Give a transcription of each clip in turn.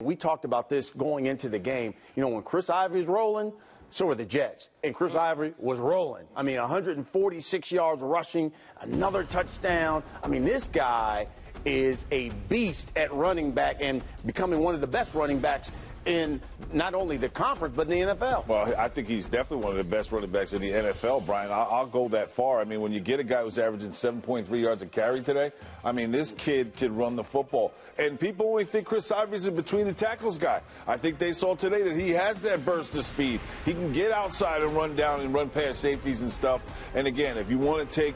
We talked about this going into the game. You know, when Chris Ivory's rolling, so were the Jets. And Chris Ivory was rolling. I mean, 146 yards rushing, another touchdown. I mean, this guy is a beast at running back and becoming one of the best running backs in not only the conference, but in the NFL. Well, I think he's definitely one of the best running backs in the NFL, Brian. I'll go that far. I mean, when you get a guy who's averaging 7.3 yards a carry today, I mean, this kid can run the football. And people only think Chris Ivory's a between the tackles guy. I think they saw today that he has that burst of speed. He can get outside and run down and run past safeties and stuff. And again, if you want to take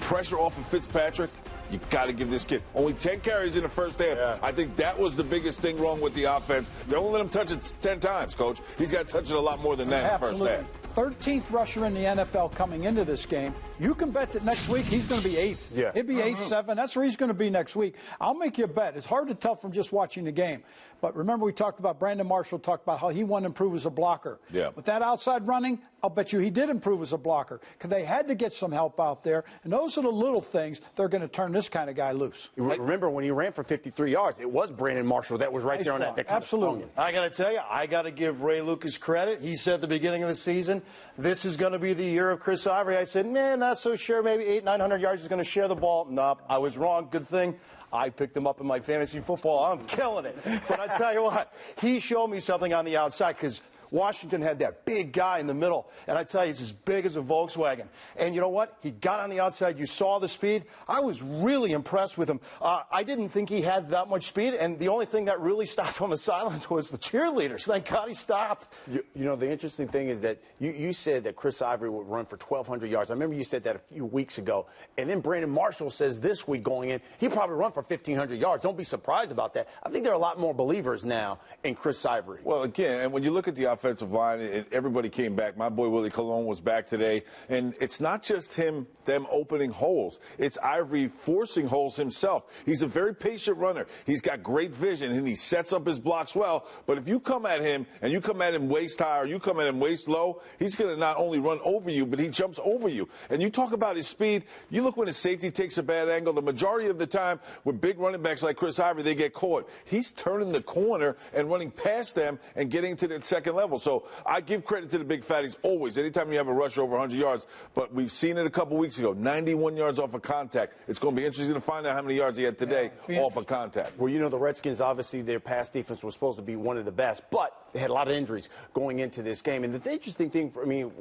pressure off of Fitzpatrick, you got to give this kid only 10 carries in the first half. Yeah. I think that was the biggest thing wrong with the offense. They only let him touch it 10 times, Coach. He's got to touch it a lot more than that in the first half. 13th rusher in the NFL coming into this game. You can bet that next week he's going to be 8th. Yeah. He'll be 8th, 7th. That's where he's going to be next week. I'll make you a bet. It's hard to tell from just watching the game. But remember, we talked about Brandon Marshall, talked about how he wanted to improve as a blocker. Yeah. With that outside running, I'll bet you he did improve as a blocker because they had to get some help out there. And those are the little things that are going to turn this kind of guy loose. Remember, when he ran for 53 yards, it was Brandon Marshall that was right there on that. Absolutely. I got to tell you, I got to give Ray Lucas credit. He said at the beginning of the season, this is going to be the year of Chris Ivory. I said, man, not so sure. Maybe 800-900 yards. He's going to share the ball. Nope, I was wrong. Good thing I picked him up in my fantasy football. I'm killing it. But I tell you what, he showed me something on the outside because Washington had that big guy in the middle, and I tell you, he's as big as a Volkswagen. And you know what? He got on the outside. You saw the speed. I was really impressed with him. I didn't think he had that much speed, and the only thing that really stopped on the sidelines was the cheerleaders. Thank God he stopped. You know, the interesting thing is that you said that Chris Ivory would run for 1,200 yards. I remember you said that a few weeks ago. And then Brandon Marshall says this week going in, he'll probably run for 1,500 yards. Don't be surprised about that. I think there are a lot more believers now in Chris Ivory. Well, again, and when you look at the offensive line, everybody came back. My boy Willie Colon was back today. And it's not just them opening holes. It's Ivory forcing holes himself. He's a very patient runner. He's got great vision, and he sets up his blocks well. But if you come at him, and you come at him waist high or you come at him waist low, he's going to not only run over you, but he jumps over you. And you talk about his speed. You look when his safety takes a bad angle. The majority of the time with big running backs like Chris Ivory, they get caught. He's turning the corner and running past them and getting to the second level. So I give credit to the big fatties always. Anytime you have a rush over 100 yards, but we've seen it a couple weeks ago, 91 yards off of contact. It's going to be interesting to find out how many yards he had today off of contact. Well, you know, the Redskins, obviously, their pass defense was supposed to be one of the best, but they had a lot of injuries going into this game. And the interesting thing,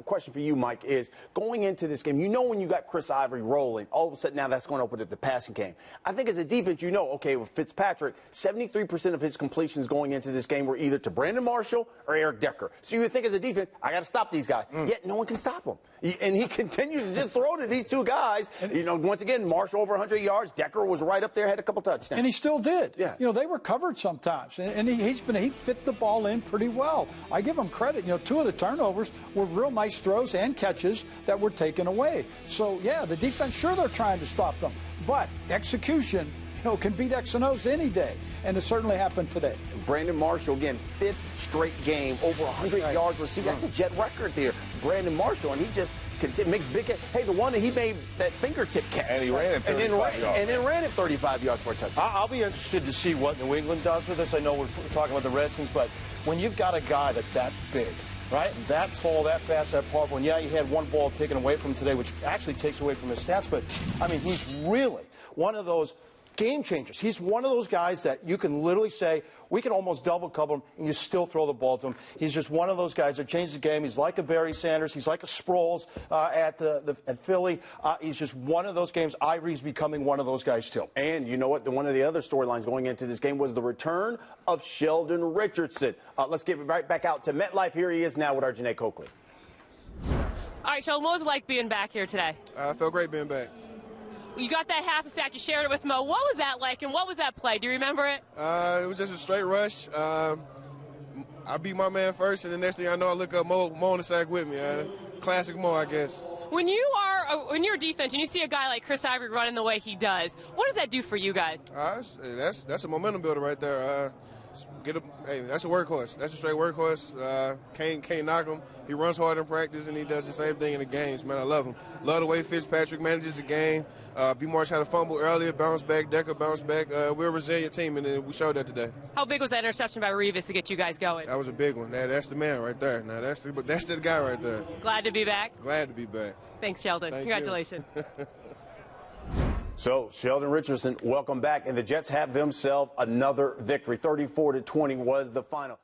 question for you, Mike, is going into this game, you know when you got Chris Ivory rolling, all of a sudden now that's going to open up the passing game. I think as a defense, you know, okay, with Fitzpatrick, 73% of his completions going into this game were either to Brandon Marshall or Eric Decker. So you would think as a defense, I got to stop these guys. Yet no one can stop him. And he continues to just throw to these two guys. You know, once again, Marshall over 100 yards. Decker was right up there, had a couple touchdowns. And he still did. Yeah. You know, they were covered sometimes. And he fit the ball in pretty well. I give him credit. You know, 2 of the turnovers were real nice throws and catches that were taken away. So, yeah, the defense, sure, they're trying to stop them. But execution, you know, can beat X and O's any day. And it certainly happened today. Brandon Marshall, again, 5th straight game, over 100 yards receiving. That's a jet record there. Brandon Marshall, and he just makes big. Hey, the one that he made that fingertip catch. And he ran it 35 yards. And then ran it 35 yards for a touchdown. I'll be interested to see what New England does with this. I know we're talking about the Redskins, but when you've got a guy that's that big, right, that tall, that fast, that powerful, and yeah, he had one ball taken away from him today, which actually takes away from his stats, but, I mean, he's really one of those game changers. He's one of those guys that you can literally say, we can almost double cover him, and you still throw the ball to him. He's just one of those guys that changes the game. He's like a Barry Sanders. He's like a Sproles at Philly. He's just one of those games. Ivory's becoming one of those guys, too. And you know what? One of the other storylines going into this game was the return of Sheldon Richardson. Let's get right back out to MetLife. Here he is now with our Janae Coakley. All right, Sheldon, what was it like being back here today? I felt great being back. You got that half a sack. You shared it with Mo. What was that like, and what was that play? Do you remember it? It was just a straight rush. I beat my man first, and the next thing I know, I look up Mo on the sack with me. Classic Mo, I guess. When you're defense and you see a guy like Chris Ivory running the way he does, what does that do for you guys? That's a momentum builder right there. Hey, that's a workhorse. That's a straight workhorse. Can't knock him. He runs hard in practice, and he does the same thing in the games. Man, I love him. Love the way Fitzpatrick manages the game. B. Marsh had a fumble earlier, bounce back. Decker bounce back. We're a resilient team, and we showed that today. How big was that interception by Revis to get you guys going? That was a big one. That's the man right there. Now that's the guy right there. Glad to be back. Glad to be back. Thanks, Sheldon. Thank Congratulations. So, Sheldon Richardson, welcome back. And the Jets have themselves another victory. 34-20 was the final.